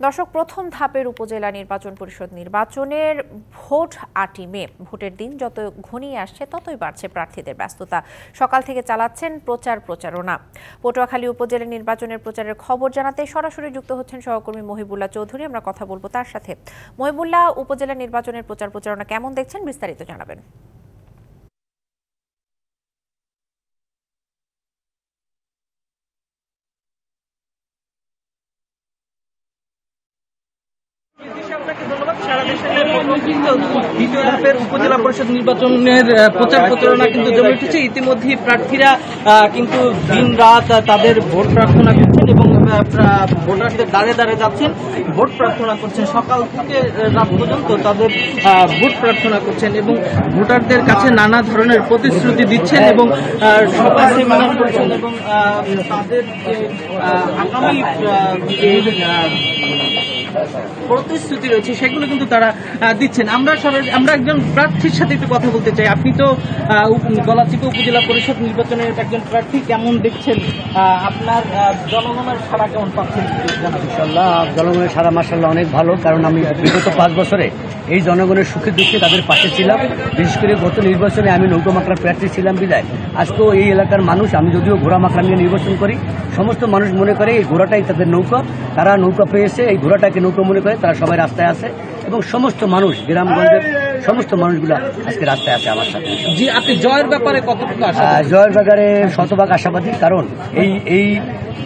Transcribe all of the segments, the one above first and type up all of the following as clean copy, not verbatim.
দর্শক, প্রথম ধাপের উপজেলা নির্বাচন পরিষদ নির্বাচনের ভোট ৮ই মে। ভোটের দিন যত ঘনিয়ে আসছে ততই বাড়ছে প্রার্থীদের ব্যস্ততা। সকাল থেকে চালাচ্ছেন প্রচারণা। পটুয়াখালী উপজেলা নির্বাচনের প্রচারের খবর জানাতে সরাসরি যুক্ত হচ্ছেন সহকর্মী মহিবুল্লাহ চৌধুরী। আমরা কথা বলবো তার সাথে। মহিবুল্লাহ, উপজেলা নির্বাচনের প্রচারণা কেমন দেখছেন, বিস্তারিত জানাবেন। দ্বিতীয় ধাপের উপজেলা পরিষদ নির্বাচনের প্রচারণা কিন্তু জমে উঠেছে। ইতিমধ্যে প্রার্থীরা কিন্তু দিন রাত তাদের ভোট প্রার্থনা করছেন এবং ভোটারদের দাঁড়ে যাচ্ছেন, ভোট প্রার্থনা করছেন। সকাল থেকে রাত পর্যন্ত তাদের ভোট প্রার্থনা করছেন এবং ভোটারদের কাছে নানা ধরনের প্রতিশ্রুতি দিচ্ছেন এবং সবাই সেমিনার করছেন এবং তাদের আগামী প্রতিশ্রুতি রয়েছে সেগুলো কিন্তু তারা দিচ্ছেন। আমরা একজন প্রার্থীর সাথে একটু কথা বলতে চাই। আপনি তো গলাচিপা উপজেলা পরিষদ নির্বাচনের একজন প্রার্থী, কেমন দেখছেন? আপনার জনগণের সাড়া কেমন পাচ্ছেন? ইনশাআল্লাহ জনগণের সাড়া মাশাআল্লাহ অনেক ভালো, কারণ আমি বিগত 5 বছরে এই জনগণের সুখে দুঃখে তাদের পাশে ছিলাম। বিশেষ করে গত নির্বাচনে আমি নৌকা মাকড়ার প্রার্থী ছিলাম বিদায় আজকেও এই এলাকার মানুষ, আমি যদিও ঘোড়া মাকড়া নিয়ে নির্বাচন করি, সমস্ত মানুষ মনে করে এই ঘোড়াটাই তাদের নৌকা। তারা নৌকা পেয়েছে, এই ঘোড়াটাকে নৌকা মনে করে, তারা সবাই রাস্তায় আছে এবং সমস্ত মানুষ, গ্রামগঞ্জের সমস্ত মানুষগুলো আজকে রাস্তায় আছে আমার সাথে। জি, আপনি জয়ের ব্যাপারে কতটুকু আশা? জয়ের ব্যাপারে শতভাগ আশাবাদী, কারণ এই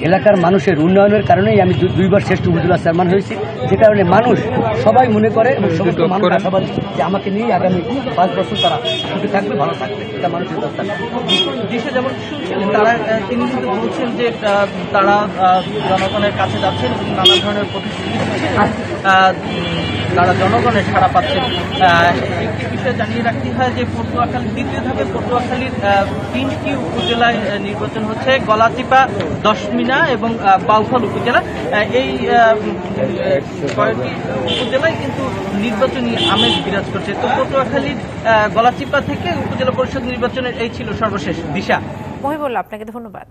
এলাকার মানুষের উন্নয়নের কারণেই আমি 2 বার শ্রেষ্ঠ উপজেলা চেয়ারম্যান হয়েছি। যে কারণে মানুষ সবাই মনে করে এবং সমস্ত মানুষ আশাবাদী যে আমাকে নিয়ে আগামী 5 বছর তারা সুখে থাকবে, ভালো থাকবে, এটা মানুষের দরকার। দেশে যেমন শুনছিলেন তিনি কিন্তু বলছেন যে তারা জনগণের কাছে যাচ্ছেন এবং নানা ধরনের প্রতিশ্রুতি দিচ্ছেন, তারা জনগণের সাড়া পাচ্ছেন। একটি বিষয় জানিয়ে রাখতে হয় যে পটুয়াখালী দ্বিতীয় ধাপে পটুয়াখালীর 3টি উপজেলায় নির্বাচন হচ্ছে, গলাচিপা, দশমিনা এবং বাউফল উপজেলা। এই কয়েকটি উপজেলায় কিন্তু নির্বাচনী আমেজ বিরাজ করছে। তো পটুয়াখালীর গলাচিপা থেকে উপজেলা পরিষদ নির্বাচনের এই ছিল সর্বশেষ। দিশা। মহিবুল্লাহ, আপনাকে ধন্যবাদ।